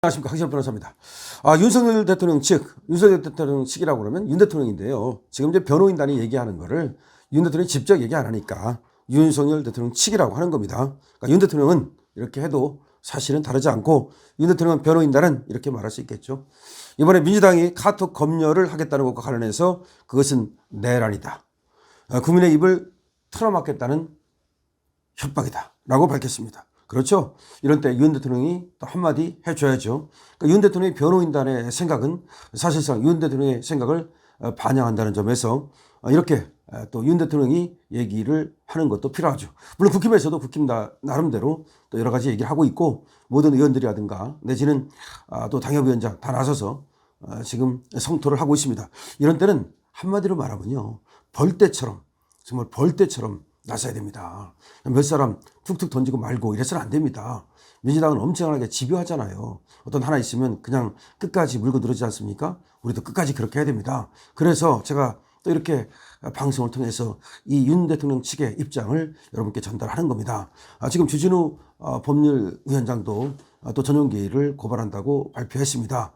안녕하십니까. 강신업 변호사입니다. 윤석열 대통령 측이라고 그러면 윤 대통령인데요. 지금 이제 변호인단이 얘기하는 거를 윤 대통령이 직접 얘기 안 하니까 윤석열 대통령 측이라고 하는 겁니다. 그러니까 윤 대통령은 이렇게 해도 사실은 다르지 않고 윤 대통령 변호인단은 이렇게 말할 수 있겠죠. 이번에 민주당이 카톡 검열을 하겠다는 것과 관련해서 그것은 내란이다. 국민의 입을 틀어막겠다는 협박이다. 라고 밝혔습니다. 그렇죠. 이런 때 윤 대통령이 또 한마디 해줘야죠. 그러니까 윤 대통령의 변호인단의 생각은 사실상 윤 대통령의 생각을 반영한다는 점에서 이렇게 또 윤 대통령이 얘기를 하는 것도 필요하죠. 물론 국힘에서도 국힘 나름대로 또 여러 가지 얘기를 하고 있고 모든 의원들이라든가 내지는 또 당협위원장 다 나서서 지금 성토를 하고 있습니다. 이런 때는 한마디로 말하면요. 벌떼처럼 정말 벌떼처럼 나서야 됩니다. 몇 사람 툭툭 던지고 말고 이래서는 안 됩니다. 민주당은 엄청나게 집요하잖아요. 어떤 하나 있으면 그냥 끝까지 물고 늘어지지 않습니까? 우리도 끝까지 그렇게 해야 됩니다. 그래서 제가 또 이렇게 방송을 통해서 이 윤 대통령 측의 입장을 여러분께 전달하는 겁니다. 지금 주진우 법률위원장도 또 전용기를 고발한다고 발표했습니다.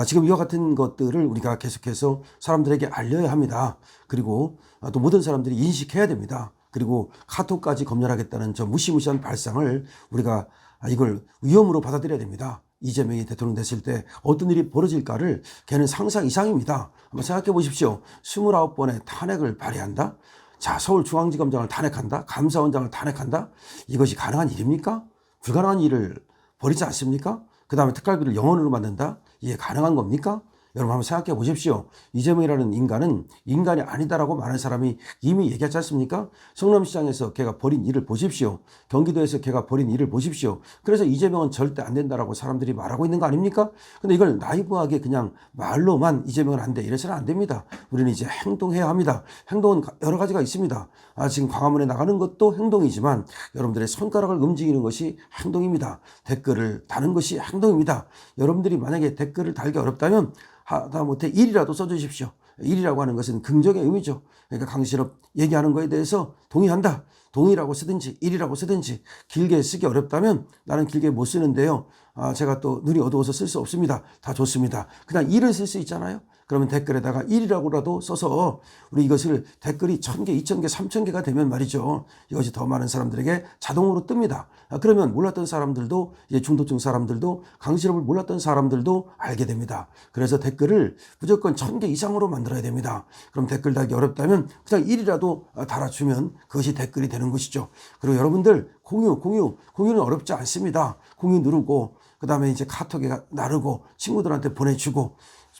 지금 이와 같은 것들을 우리가 계속해서 사람들에게 알려야 합니다. 그리고 또 모든 사람들이 인식해야 됩니다. 그리고 카톡까지 검열하겠다는 저 무시무시한 발상을 우리가 이걸 위험으로 받아들여야 됩니다. 이재명이 대통령 됐을 때 어떤 일이 벌어질까를 걔는 상상 이상입니다. 한번 생각해 보십시오. 29번의 탄핵을 발의한다? 자, 서울중앙지검장을 탄핵한다? 감사원장을 탄핵한다? 이것이 가능한 일입니까? 불가능한 일을 벌이지 않습니까? 그 다음에 특활비를 영원으로 만든다? 이게 가능한 겁니까? 여러분 한번 생각해 보십시오. 이재명이라는 인간은 인간이 아니다라고 많은 사람이 이미 얘기하지 않습니까? 성남시장에서 걔가 벌인 일을 보십시오. 경기도에서 걔가 벌인 일을 보십시오. 그래서 이재명은 절대 안 된다라고 사람들이 말하고 있는 거 아닙니까? 근데 이걸 나이브하게 그냥 말로만 이재명은 안 돼. 이래서는 안 됩니다. 우리는 이제 행동해야 합니다. 행동은 여러 가지가 있습니다. 지금 광화문에 나가는 것도 행동이지만 여러분들의 손가락을 움직이는 것이 행동입니다. 댓글을 다는 것이 행동입니다. 여러분들이 만약에 댓글을 달기 어렵다면 하다못해 일이라도 써주십시오. 일이라고 하는 것은 긍정의 의미죠. 그러니까 강신업 얘기하는 거에 대해서 동의한다. 동의라고 쓰든지 일이라고 쓰든지 길게 쓰기 어렵다면 나는 길게 못 쓰는데요. 제가 또 눈이 어두워서 쓸 수 없습니다. 다 좋습니다. 그냥 일을 쓸 수 있잖아요. 그러면 댓글에다가 1이라고라도 써서 우리 이것을 댓글이 1000개, 2000개, 3000개가 되면 말이죠. 이것이 더 많은 사람들에게 자동으로 뜹니다. 그러면 몰랐던 사람들도 이제 중도층 사람들도 강신업을 몰랐던 사람들도 알게 됩니다. 그래서 댓글을 무조건 1000개 이상으로 만들어야 됩니다. 그럼 댓글 달기 어렵다면 그냥 1이라도 달아주면 그것이 댓글이 되는 것이죠. 그리고 여러분들 공유는 어렵지 않습니다. 공유 누르고 그 다음에 이제 카톡에 나르고 친구들한테 보내주고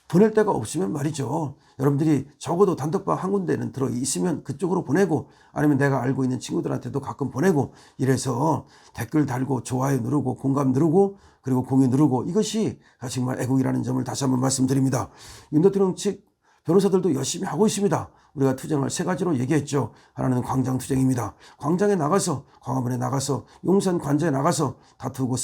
보낼 데가 없으면 말이죠. 여러분들이 적어도 단톡방 한 군데는 들어 있으면 그쪽으로 보내고 아니면 내가 알고 있는 친구들한테도 가끔 보내고 이래서 댓글 달고 좋아요 누르고 공감 누르고 그리고 공유 누르고 이것이 정말 애국이라는 점을 다시 한번 말씀드립니다. 윤 대통령 측 변호사들도 열심히 하고 있습니다. 우리가 투쟁을 세 가지로 얘기했죠. 하나는 광장 투쟁입니다. 광장에 나가서 광화문에 나가서 용산 관저에 나가서 다투고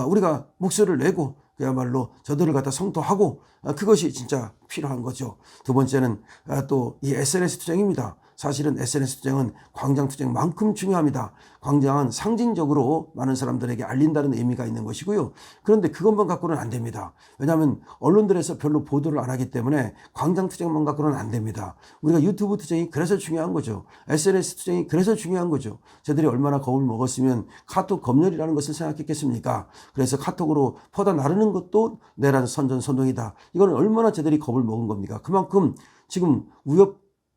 우리가 목소리를 내고 그야말로 저들을 갖다 성토하고 그것이 진짜 필요한 거죠. 두 번째는 또 이 SNS 투쟁입니다. 사실은 SNS 투쟁은 광장 투쟁만큼 중요합니다. 광장은 상징적으로 많은 사람들에게 알린다는 의미가 있는 것이고요. 그런데 그것만 갖고는 안 됩니다. 왜냐하면 언론들에서 별로 보도를 안 하기 때문에 광장 투쟁만 갖고는 안 됩니다. 우리가 유튜브 투쟁이 그래서 중요한 거죠. SNS 투쟁이 그래서 중요한 거죠. 저들이 얼마나 겁을 먹었으면 카톡 검열이라는 것을 생각했겠습니까? 그래서 카톡으로 퍼다 나르는 것도 내란 선전선동이다. 이건 얼마나 저들이 겁을 먹은 겁니까? 그만큼 지금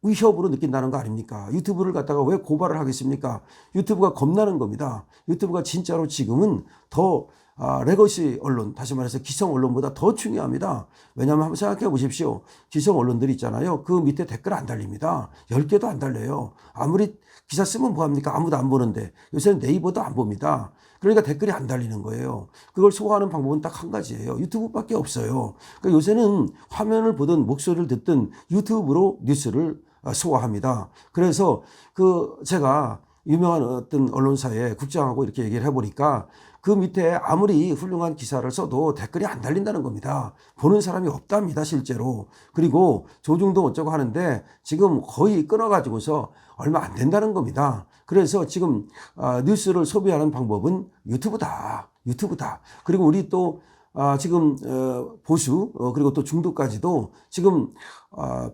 위협으로 느낀다는 거 아닙니까? 유튜브를 갖다가 왜 고발을 하겠습니까? 유튜브가 겁나는 겁니다. 유튜브가 진짜로 지금은 더 레거시 언론, 다시 말해서 기성 언론보다 더 중요합니다. 왜냐하면 한번 생각해 보십시오. 기성 언론들 있잖아요. 그 밑에 댓글 안 달립니다. 10개도 안 달려요. 아무리 기사 쓰면 뭐합니까? 아무도 안 보는데 요새는 네이버도 안 봅니다. 그러니까 댓글이 안 달리는 거예요. 그걸 소화하는 방법은 딱 한 가지예요. 유튜브밖에 없어요. 그러니까 요새는 화면을 보든 목소리를 듣든 유튜브로 뉴스를 소화합니다. 그래서 제가 유명한 어떤 언론사에 국장하고 이렇게 얘기를 해보니까 그 밑에 아무리 훌륭한 기사를 써도 댓글이 안 달린다는 겁니다. 보는 사람이 없답니다, 실제로. 그리고 조중동 어쩌고 하는데 지금 거의 끊어가지고서 얼마 안 된다는 겁니다. 그래서 지금 뉴스를 소비하는 방법은 유튜브다. 그리고 우리 또 지금 보수 그리고 또 중도까지도 지금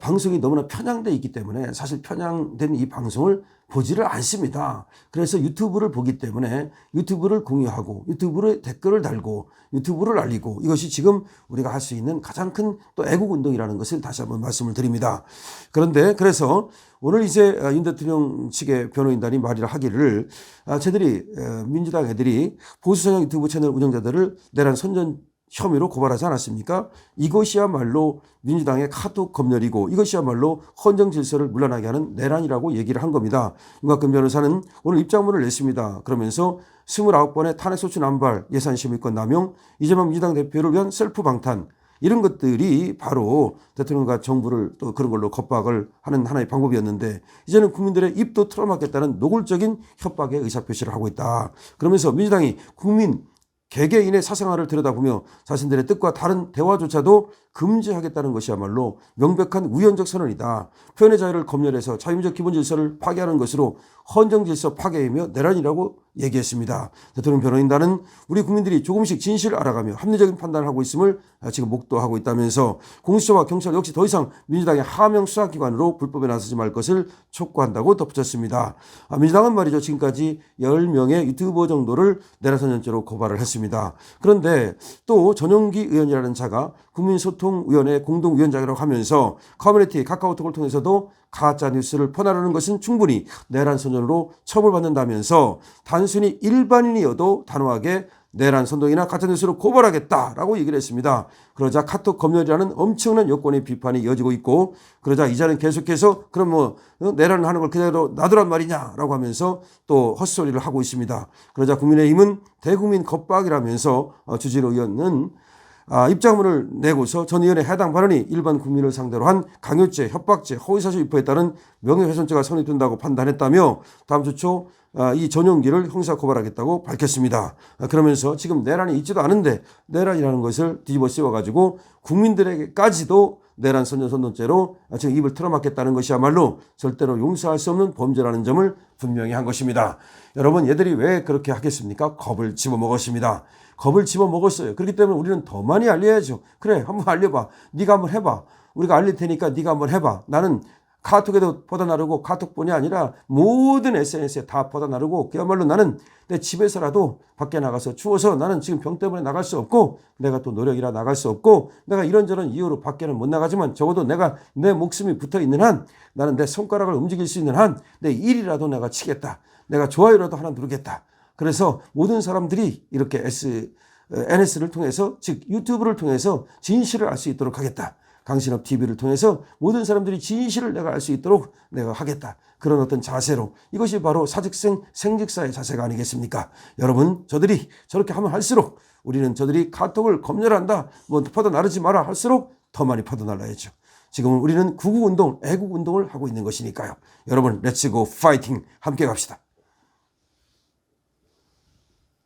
방송이 너무나 편향돼 있기 때문에 사실 편향된 이 방송을 보지를 않습니다. 그래서 유튜브를 보기 때문에 유튜브를 공유하고 유튜브에 댓글을 달고 유튜브를 알리고 이것이 지금 우리가 할 수 있는 가장 큰 또 애국운동이라는 것을 다시 한번 말씀을 드립니다. 그런데 그래서 오늘 이제 윤 대통령 측의 변호인단이 말이라 하기를 쟤들이 민주당 애들이 보수성향 유튜브 채널 운영자들을 내란 선전 혐의로 고발하지 않았습니까? 이것이야말로 민주당의 카톡 검열이고 이것이야말로 헌정 질서를 물러나게 하는 내란이라고 얘기를 한 겁니다. 윤곽근 변호사는 오늘 입장문을 냈습니다. 그러면서 29번의 탄핵소추 남발, 예산심의권 남용, 이재명 민주당 대표를 위한 셀프 방탄 이런 것들이 바로 대통령과 정부를 또 그런 걸로 겁박을 하는 하나의 방법이었는데 이제는 국민들의 입도 틀어막겠다는 노골적인 협박의 의사표시를 하고 있다. 그러면서 민주당이 국민 개개인의 사생활을 들여다보며 자신들의 뜻과 다른 대화조차도 금지하겠다는 것이야말로 명백한 우연적 선언이다. 표현의 자유를 검열해서 자유민주적 기본 질서를 파괴하는 것으로 헌정 질서 파괴이며 내란이라고 얘기했습니다. 대통령 변호인단은 우리 국민들이 조금씩 진실을 알아가며 합리적인 판단을 하고 있음을 지금 목도하고 있다면서 공수처와 경찰 역시 더 이상 민주당의 하명 수사기관으로 불법에 나서지 말 것을 촉구한다고 덧붙였습니다. 민주당은 말이죠. 지금까지 10명의 유튜버 정도를 내란선전죄로 고발을 했습니다. 그런데 또 전용기 의원이라는 자가 국민소통위원회 공동위원장이라고 하면서 커뮤니티 카카오톡을 통해서도 가짜 뉴스를 퍼나르는 것은 충분히 내란 선전으로 처벌받는다면서 단순히 일반인이어도 단호하게 내란 선동이나 가짜 뉴스로 고발하겠다라고 얘기를 했습니다. 그러자 카톡 검열이라는 엄청난 여권의 비판이 이어지고 있고 그러자 이자는 계속해서 그럼 뭐 내란을 하는 걸 그대로 놔두란 말이냐라고 하면서 또 헛소리를 하고 있습니다. 그러자 국민의힘은 대국민 겁박이라면서 주진우 의원은 입장문을 내고서 전 의원의 해당 발언이 일반 국민을 상대로 한 강요죄, 협박죄, 허위사실 유포에 따른 명예훼손죄가 성립된다고 판단했다며 다음 주 초 이 전용기를 형사 고발하겠다고 밝혔습니다. 그러면서 지금 내란이 있지도 않은데 내란이라는 것을 뒤집어 씌워가지고 국민들에게까지도 내란 선전선동죄로 지금 입을 틀어막겠다는 것이야말로 절대로 용서할 수 없는 범죄라는 점을 분명히 한 것입니다. 여러분 얘들이 왜 그렇게 하겠습니까? 겁을 집어먹었습니다. 겁을 집어먹었어요. 그렇기 때문에 우리는 더 많이 알려야죠. 그래 한번 알려봐. 네가 한번 해봐. 우리가 알릴 테니까 네가 한번 해봐. 나는 카톡에도 퍼다나르고 카톡뿐이 아니라 모든 SNS에 다 퍼다나르고 그야말로 나는 내 집에서라도 밖에 나가서 추워서 나는 지금 병 때문에 나갈 수 없고 내가 또 노력이라 나갈 수 없고 내가 이런저런 이유로 밖에는 못 나가지만 적어도 내가 내 목숨이 붙어 있는 한 나는 내 손가락을 움직일 수 있는 한 내 일이라도 내가 치겠다. 내가 좋아요라도 하나 누르겠다. 그래서 모든 사람들이 이렇게 SNS를 통해서 즉 유튜브를 통해서 진실을 알 수 있도록 하겠다. 강신업 TV를 통해서 모든 사람들이 진실을 내가 알 수 있도록 내가 하겠다. 그런 어떤 자세로 이것이 바로 사직생 생직사의 자세가 아니겠습니까? 여러분 저들이 저렇게 하면 할수록 우리는 저들이 카톡을 검열한다. 뭐 퍼져나르지 마라 할수록 더 많이 퍼져나라야죠. 지금 우리는 구국운동, 애국운동을 하고 있는 것이니까요. 여러분 렛츠고 파이팅 함께 갑시다.